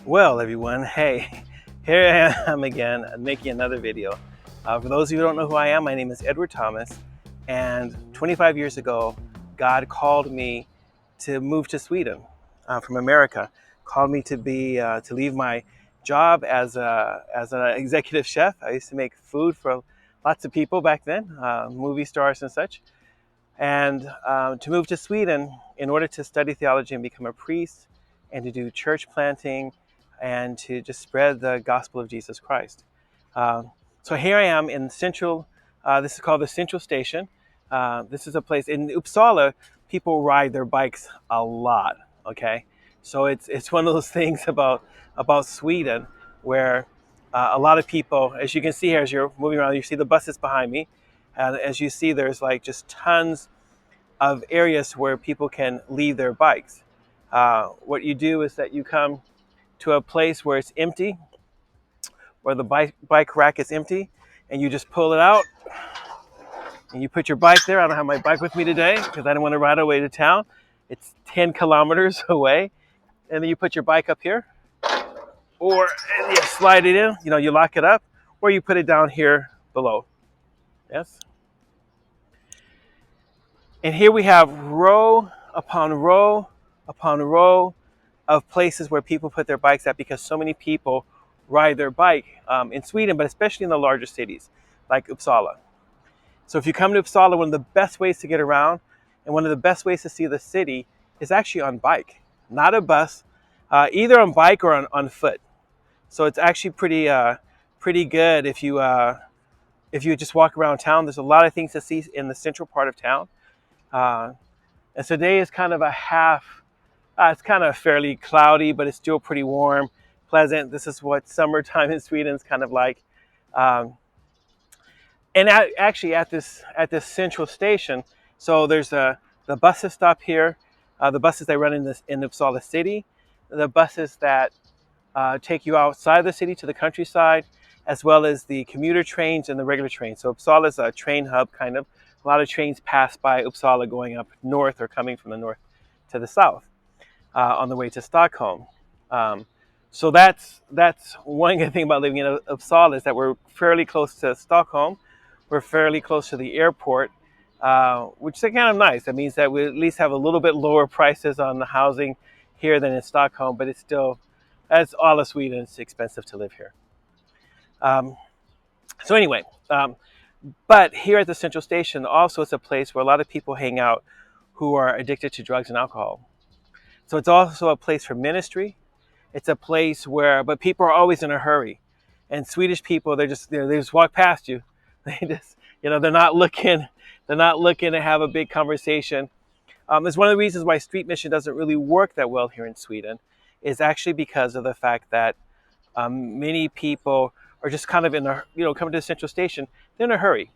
Well, everyone, hey, here I am again making another video. For those of you who don't know who I am, my name is Edward Thomas, and 25 years ago, God called me to move to Sweden from America. Called me to leave my job as an executive chef. I used to make food for lots of people back then, movie stars and such, and to move to Sweden in order to study theology and become a priest and to do church planting and to just spread the gospel of Jesus Christ. So here I am in Central, this is called the Central Station. This is a place in Uppsala, people ride their bikes a lot, okay? So it's one of those things about Sweden where a lot of people, as you can see here, as you're moving around, you see the buses behind me. And as you see, there's like just tons of areas where people can leave their bikes. What you do is that you come to a place where it's empty, where the bike rack is empty, and you just pull it out and you put your bike there. I don't have my bike with me today because I didn't want to ride away to town. It's 10 kilometers away. And then you put your bike up here, or you slide it in, you lock it up, or you put it down here below. Yes? And here we have row upon row upon row of places where people put their bikes at because so many people ride their bike in Sweden, but especially in the larger cities like Uppsala. So if you come to Uppsala, one of the best ways to get around and one of the best ways to see the city is actually on bike, not a bus, either on bike or on foot. So it's actually pretty good if you just walk around town. There's a lot of things to see in the central part of town. And today is kind of a half. It's kind of fairly cloudy, but it's still pretty warm, pleasant. This is what summertime in Sweden is kind of like. Um, and actually at this central station, so there's the buses stop here, the buses that run in Uppsala city, the buses that take you outside the city to the countryside, as well as the commuter trains and the regular trains. So Uppsala is a train hub, kind of. A lot of trains pass by Uppsala going up north or coming from the north to the south on the way to Stockholm. So that's one good thing about living in Uppsala is that we're fairly close to Stockholm. We're fairly close to the airport, which is kind of nice. That means that we at least have a little bit lower prices on the housing here than in Stockholm, but it's still, as all of Sweden, it's expensive to live here. So anyway, but here at the Central Station, also it's a place where a lot of people hang out who are addicted to drugs and alcohol. So it's also a place for ministry. It's a place where, but people are always in a hurry. And Swedish people, they just walk past you. They just, they're not looking to have a big conversation. It's one of the reasons why street mission doesn't really work that well here in Sweden, is actually because of the fact that many people are just kind of coming to the central station, they're in a hurry.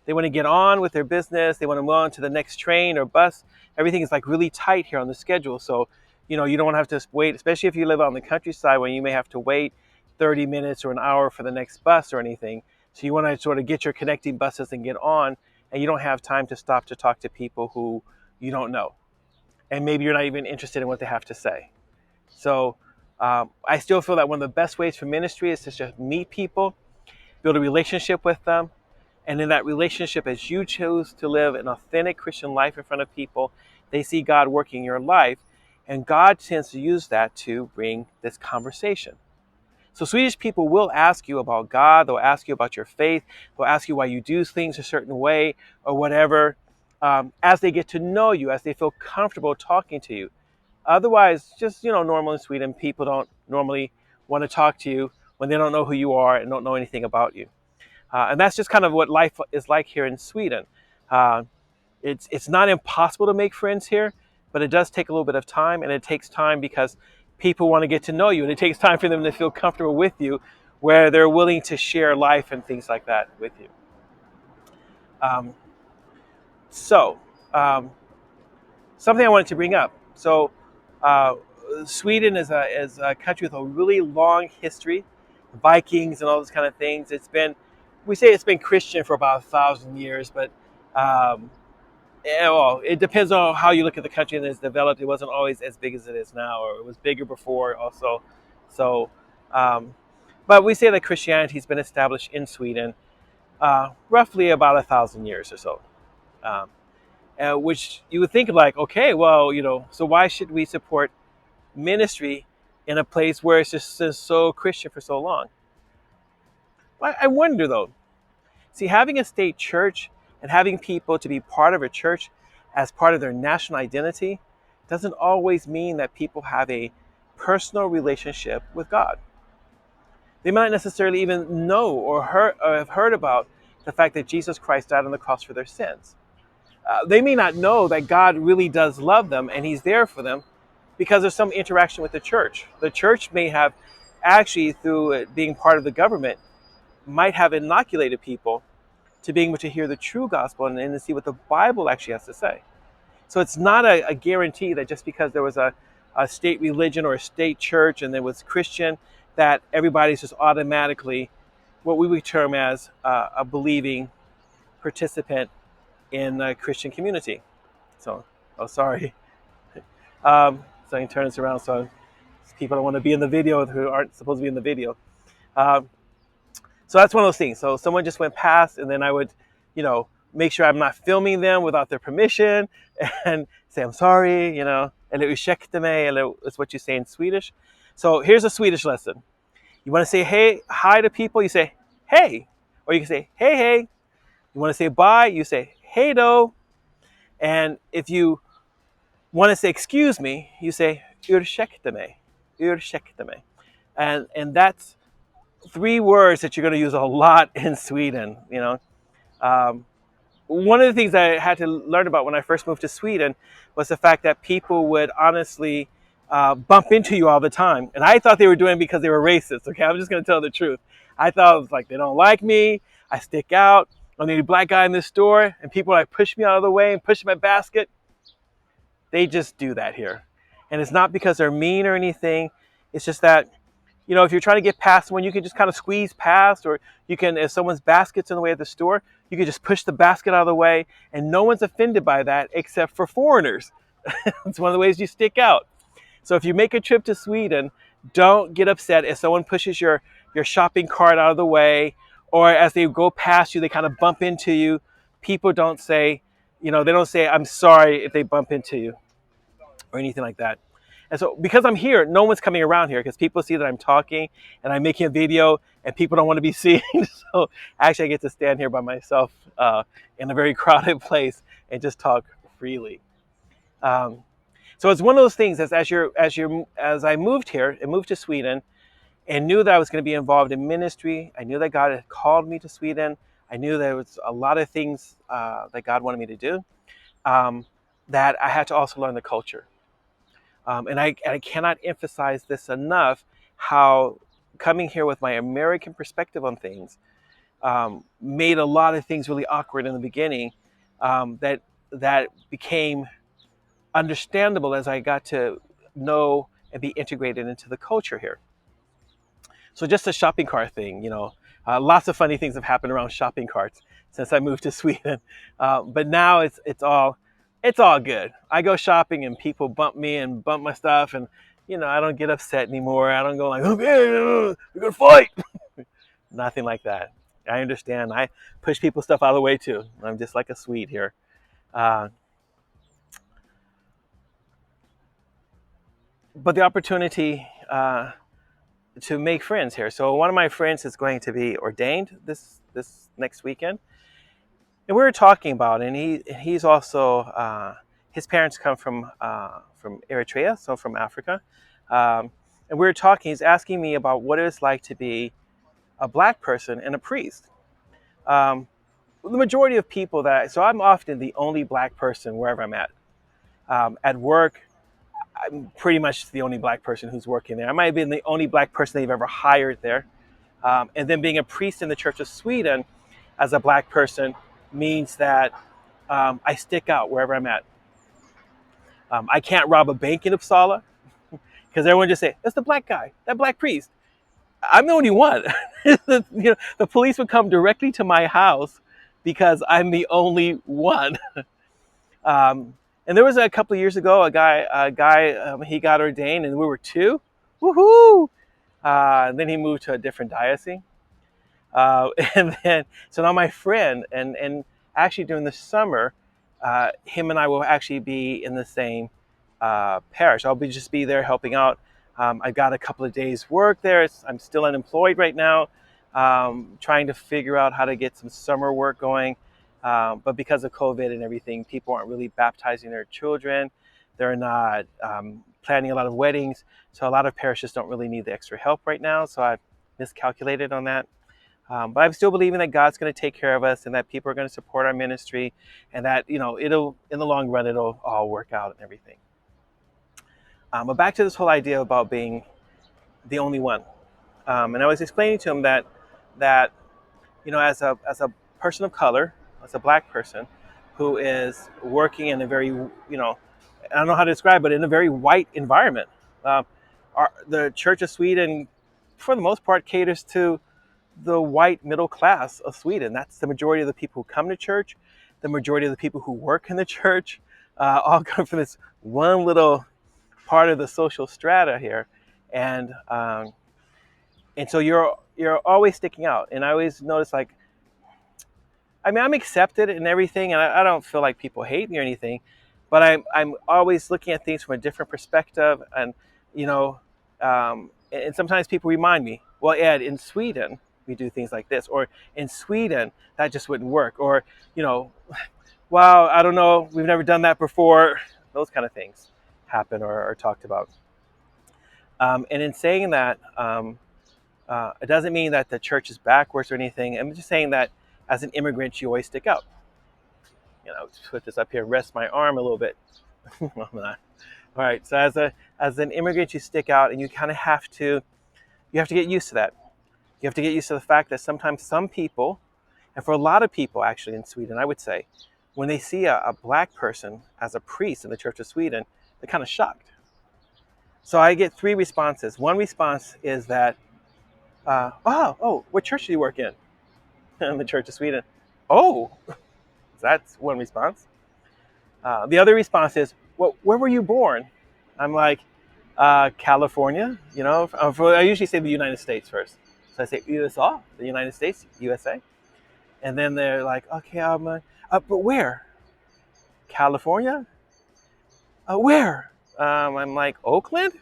They want to get on with their business. They want to move on to the next train or bus. Everything is like really tight here on the schedule. So, you don't want to have to wait, especially if you live out in the countryside when you may have to wait 30 minutes or an hour for the next bus or anything. So you want to sort of get your connecting buses and get on, and you don't have time to stop to talk to people who you don't know. And maybe you're not even interested in what they have to say. So I still feel that one of the best ways for ministry is to just meet people, build a relationship with them. And in that relationship, as you choose to live an authentic Christian life in front of people, they see God working in your life. And God tends to use that to bring this conversation. So Swedish people will ask you about God. They'll ask you about your faith. They'll ask you why you do things a certain way or whatever, as they get to know you, as they feel comfortable talking to you. Otherwise, just, normal in Sweden, people don't normally want to talk to you when they don't know who you are and don't know anything about you. And that's just kind of what life is like here in Sweden. It's not impossible to make friends here, but it does take a little bit of time, and it takes time because people want to get to know you, and it takes time for them to feel comfortable with you, where they're willing to share life and things like that with you. Um, so, something I wanted to bring up. So, uh, Sweden is a country with a really long history, Vikings and all those kind of things. We say it's been Christian for about 1,000 years, but well, it depends on how you look at the country and it's developed. It wasn't always as big as it is now, or it was bigger before also. So, um, but we say that Christianity has been established in Sweden roughly about 1,000 years or so. Um, which you would think like, okay, well, so why should we support ministry in a place where it's just so Christian for so long? I wonder though. See, having a state church and having people to be part of a church as part of their national identity doesn't always mean that people have a personal relationship with God. They might not necessarily even know or have heard about the fact that Jesus Christ died on the cross for their sins. They may not know that God really does love them and He's there for them because there's some interaction with the church. The church may have actually, through it being part of the government, might have inoculated people to being able to hear the true gospel and to see what the Bible actually has to say. So it's not a guarantee that just because there was a state religion or a state church and there was Christian, that everybody's just automatically what we would term as a believing participant in the Christian community. So, oh, sorry. So I can turn this around so people don't want to be in the video who aren't supposed to be in the video. Um, so that's one of those things. So someone just went past, and then I would, make sure I'm not filming them without their permission, and say I'm sorry, and ursäkta mig, eller it's what you say in Swedish. So here's a Swedish lesson. You want to say hey, hi to people, you say hey, or you can say hey, hey. You want to say bye, you say hey do, and if you want to say excuse me, you say ursäkta mig, ursäkta mig, and that's three words that you're going to use a lot in Sweden. Um, One of the things I had to learn about when I first moved to Sweden was the fact that people would honestly bump into you all the time, and I thought they were doing it because they were racist. Okay, I'm just going to tell the truth. I thought it was like they don't like me. I stick out. I'm the only black guy in this store, and people like push me out of the way and push my basket. They just do that here, and it's not because they're mean or anything. It's just that if you're trying to get past someone, you can just kind of squeeze past, or you can, if someone's basket's in the way at the store, you can just push the basket out of the way, and no one's offended by that except for foreigners. It's one of the ways you stick out. So if you make a trip to Sweden, don't get upset if someone pushes your shopping cart out of the way, or as they go past you, they kind of bump into you. People don't say, they don't say, I'm sorry if they bump into you or anything like that. And so because I'm here, no one's coming around here because people see that I'm talking and I'm making a video and people don't want to be seen. So actually I get to stand here by myself in a very crowded place and just talk freely. Um, so it's one of those things as I moved here and moved to Sweden and knew that I was going to be involved in ministry. I knew that God had called me to Sweden. I knew there was a lot of things that God wanted me to do, that I had to also learn the culture. And I cannot emphasize this enough, how coming here with my American perspective on things made a lot of things really awkward in the beginning, that became understandable as I got to know and be integrated into the culture here. So just a shopping cart thing, lots of funny things have happened around shopping carts since I moved to Sweden. But now it's all good. I go shopping and people bump me and bump my stuff, and I don't get upset anymore. I don't go like, okay, we're gonna fight. Nothing like that. I understand. I push people's stuff out of the way too. I'm just like a Swede here. Uh, but the opportunity to make friends here. So one of my friends is going to be ordained this next weekend, and we were talking about it, and he's also his parents come from Eritrea, so from Africa, and we were talking. He's asking me about what it's like to be a black person and a priest. Um, the majority of people so I'm often the only black person wherever I'm at. At work, I'm pretty much the only black person who's working there. I might have been the only black person they've ever hired there. And then being a priest in the Church of Sweden as a black person means that I stick out wherever I'm at. I can't rob a bank in Uppsala because everyone just say, that's the black guy, that black priest. I'm the only one. The police would come directly to my house because I'm the only one. And there was a couple of years ago, a guy, he got ordained, and we were two. Woohoo! Then he moved to a different diocese. And then, so now my friend, and actually during the summer, him and I will actually be in the same parish. I'll just be there helping out. I got a couple of days work there. I'm still unemployed right now, trying to figure out how to get some summer work going. But because of COVID and everything, people aren't really baptizing their children. They're not planning a lot of weddings. So a lot of parishes don't really need the extra help right now. So I've miscalculated on that. But I'm still believing that God's going to take care of us and that people are going to support our ministry and that, it'll, in the long run, it'll all work out and everything. But back to this whole idea about being the only one. And I was explaining to him that, as a person of color, as a black person who is working in a very, I don't know how to describe, but in a very white environment. Um, the Church of Sweden, for the most part, caters to the white middle class of Sweden. That's the majority of the people who come to church, the majority of the people who work in the church, all come from this one little part of the social strata here, and so you're always sticking out. And I always notice, like, I mean, I'm accepted and everything, and I don't feel like people hate me or anything, but I'm always looking at things from a different perspective, and you know, and sometimes people remind me, well, Ed, in Sweden we do things like this, or in Sweden that just wouldn't work, or you know, wow, I don't know, we've never done that before. Those kind of things happen or are talked about. And in saying that, it doesn't mean that the church is backwards or anything. I'm just saying that as an immigrant, you always stick out. Put this up here, rest my arm a little bit. Well, I'm not. All right. So as an immigrant, you stick out, and you kind of have to get used to that. You have to get used to the fact that sometimes some people, and for a lot of people actually in Sweden, I would say, when they see a black person as a priest in the Church of Sweden, they're kind of shocked. So I get three responses. One response is that, what church do you work in? In the Church of Sweden. Oh, that's one response. The other response is, well, where were you born? I'm like, California. I usually say the United States first. So I say USA, the United States, USA. And then they're like, okay, but where? California? Where? I'm like, Oakland?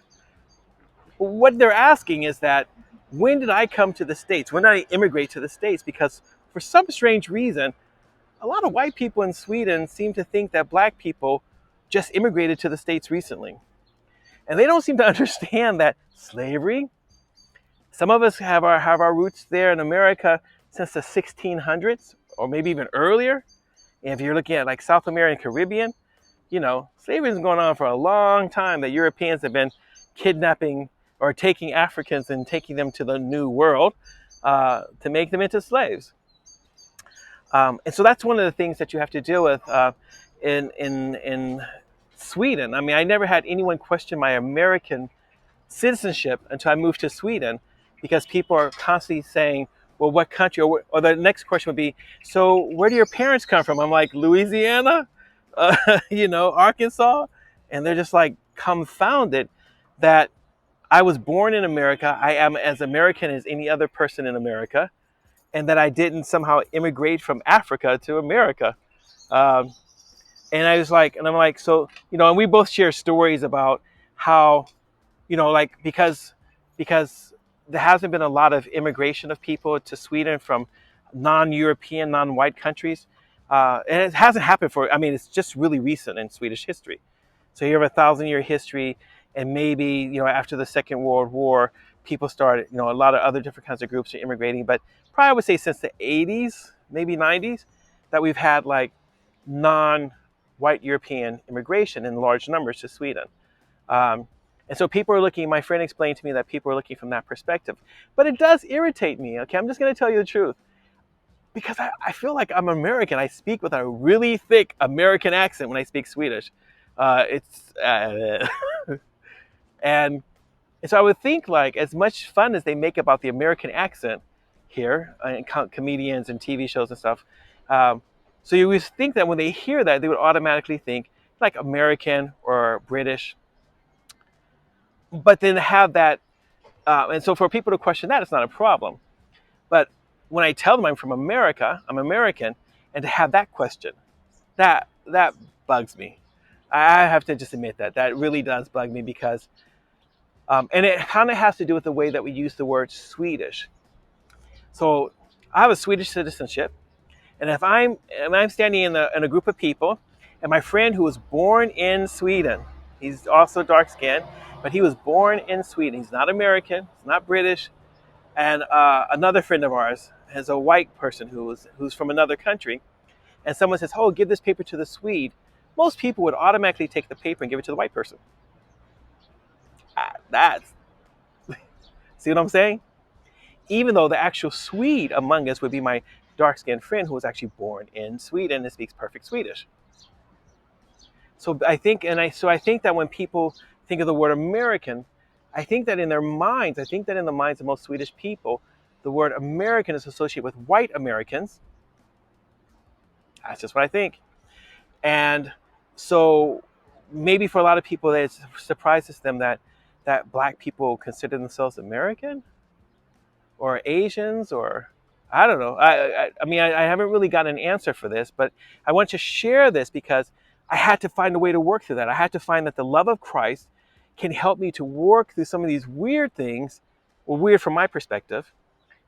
What they're asking is that, when did I come to the States? When did I immigrate to the States? Because for some strange reason, a lot of white people in Sweden seem to think that black people just immigrated to the States recently. And they don't seem to understand that slavery, some of us have our roots there in America since the 1600s, or maybe even earlier. And if you're looking at like South American, Caribbean, slavery has been going on for a long time. The Europeans have been kidnapping or taking Africans and taking them to the New World to make them into slaves. And so that's one of the things that you have to deal with in Sweden. I mean, I never had anyone question my American citizenship until I moved to Sweden, because people are constantly saying, well, what country? Or the next question would be, so where do your parents come from? I'm like, Louisiana, Arkansas. And they're just like confounded that I was born in America. I am as American as any other person in America. And that I didn't somehow immigrate from Africa to America. Um, and I'm like, so, and we both share stories about how, like, because there hasn't been a lot of immigration of people to Sweden from non-European, non-white countries. And it hasn't happened it's just really recent in Swedish history. So you have a 1,000-year history, and maybe, after the Second World War, people started, a lot of other different kinds of groups are immigrating, but probably I would say since the 80s, maybe 90s, that we've had like non-white European immigration in large numbers to Sweden. And so people are looking, my friend explained to me that people are looking from that perspective. But it does irritate me, okay? I'm just going to tell you the truth. Because I feel like I'm American. I speak with a really thick American accent when I speak Swedish. And so I would think, like, as much fun as they make about the American accent here, and comedians and TV shows and stuff, so you would think that when they hear that, they would automatically think like American or British, but then have that And so for people to question that, it's not a problem. But when I tell them I'm from America, I'm American, and to have that question, that bugs me. I have to just admit that really does bug me because, and it kind of has to do with the way that we use the word Swedish. So I have a Swedish citizenship, and if I'm standing in a group of people, and my friend who was born in Sweden, he's also dark skinned, but he was born in Sweden. He's not American, he's not British, and another friend of ours is a white person who's from another country, and someone says, "Oh, give this paper to the Swede." Most people would automatically take the paper and give it to the white person. That's See what I'm saying? Even though the actual Swede among us would be my dark-skinned friend who was actually born in Sweden and speaks perfect Swedish. So I think that when people think of the word American, I think that in their minds, I think that in the minds of most Swedish people, the word American is associated with white Americans. That's just what I think. And so maybe for a lot of people, it surprises them that black people consider themselves American or Asians or I don't know. I haven't really got an answer for this, but I want to share this because I had to find a way to work through that. I had to find that the love of Christ can help me to work through some of these weird things, or weird from my perspective,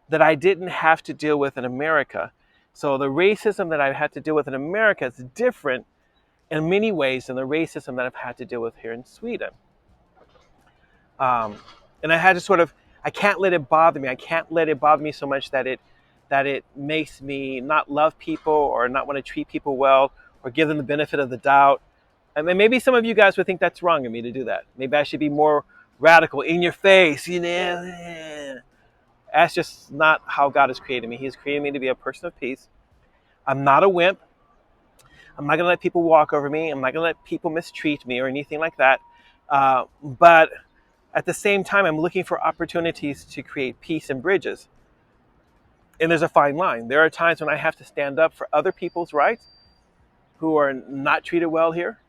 that I didn't have to deal with in America. So the racism that I've had to deal with in America is different in many ways than the racism that I've had to deal with here in Sweden. Um, and I had to sort of, I can't let it bother me. I can't let it bother me so much that it makes me not love people or not want to treat people well or give them the benefit of the doubt. I mean, maybe some of you guys would think that's wrong of me to do that. Maybe I should be more radical, in your face, you know. That's just not how God has created me. He has created me to be a person of peace. I'm not a wimp. I'm not going to let people walk over me. I'm not going to let people mistreat me or anything like that. But at the same time, I'm looking for opportunities to create peace and bridges. And there's a fine line. There are times when I have to stand up for other people's rights who are not treated well here,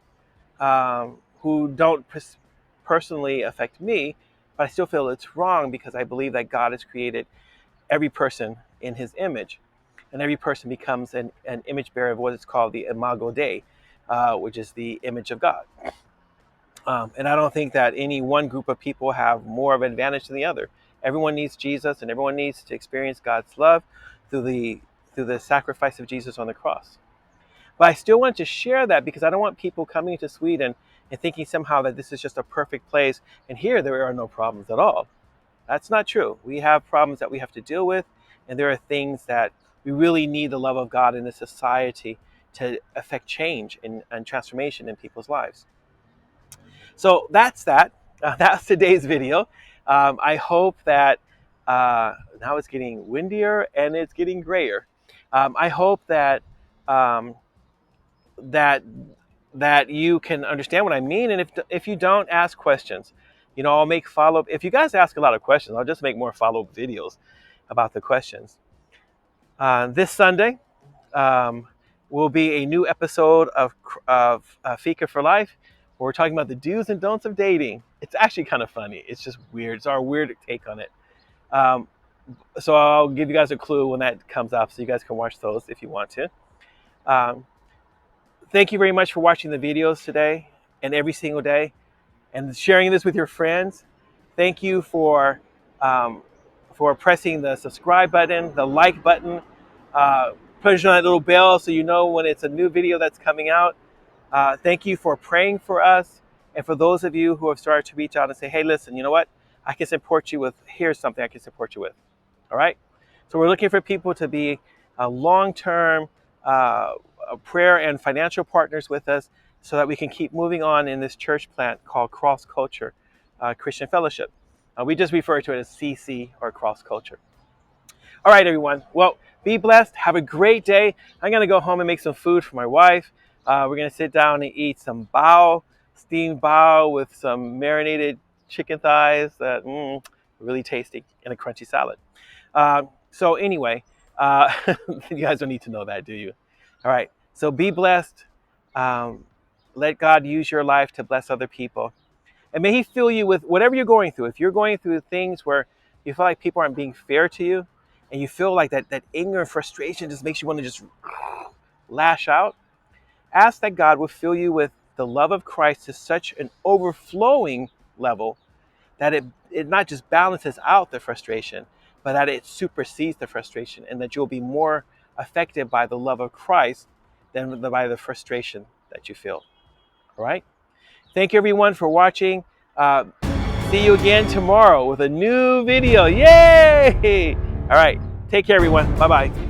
who don't personally affect me, but I still feel it's wrong because I believe that God has created every person in his image. And every person becomes an image bearer of what is called the Imago Dei, which is the image of God. And I don't think that any one group of people have more of an advantage than the other. Everyone needs Jesus, and everyone needs to experience God's love through the sacrifice of Jesus on the cross. But I still want to share that because I don't want people coming to Sweden and thinking somehow that this is just a perfect place, and here there are no problems at all. That's not true. We have problems that we have to deal with, and there are things that we really need the love of God in this society to affect change and transformation in people's lives. So that's that. That's today's video. I hope that now it's getting windier and it's getting grayer. I hope that um, that that you can understand what I mean, and if you don't, ask questions. I'll make follow up. If you guys ask a lot of questions, I'll just make more follow up videos about the questions. This Sunday will be a new episode of Fika for Life, where we're talking about the do's and don'ts of dating. It's actually kind of funny. It's just weird. It's our weird take on it. Um, so I'll give you guys a clue when that comes up, so you guys can watch those if you want to. Um, Thank you very much for watching the videos today and every single day, and sharing this with your friends. Thank you um, for pressing the subscribe button, the like button, uh, pushing on that little bell so you know when it's a new video that's coming out. Thank you for praying for us, and for those of you who have started to reach out and say, "Hey, listen, you know what? I can support you with. Here's something I can support you with." All right. So we're looking for people to be long-term prayer and financial partners with us, so that we can keep moving on in this church plant called Cross Culture Christian Fellowship. We just refer to it as CC, or Cross Culture. All right, everyone. Well, be blessed. Have a great day. I'm going to go home and make some food for my wife. We're going to sit down and eat some bao, steamed bao with some marinated chicken thighs that really tasty, and a crunchy salad. So anyway, you guys don't need to know that, do you? All right. So be blessed. Let God use your life to bless other people. And may he fill you with whatever you're going through. If you're going through things where you feel like people aren't being fair to you, and you feel like that anger and frustration just makes you want to just lash out, ask that God will fill you with the love of Christ to such an overflowing level that it not just balances out the frustration, but that it supersedes the frustration, and that you'll be more affected by the love of Christ than by the frustration that you feel. All right? Thank you, everyone, for watching. See you again tomorrow with a new video. Yay! All right. Take care, everyone. Bye-bye.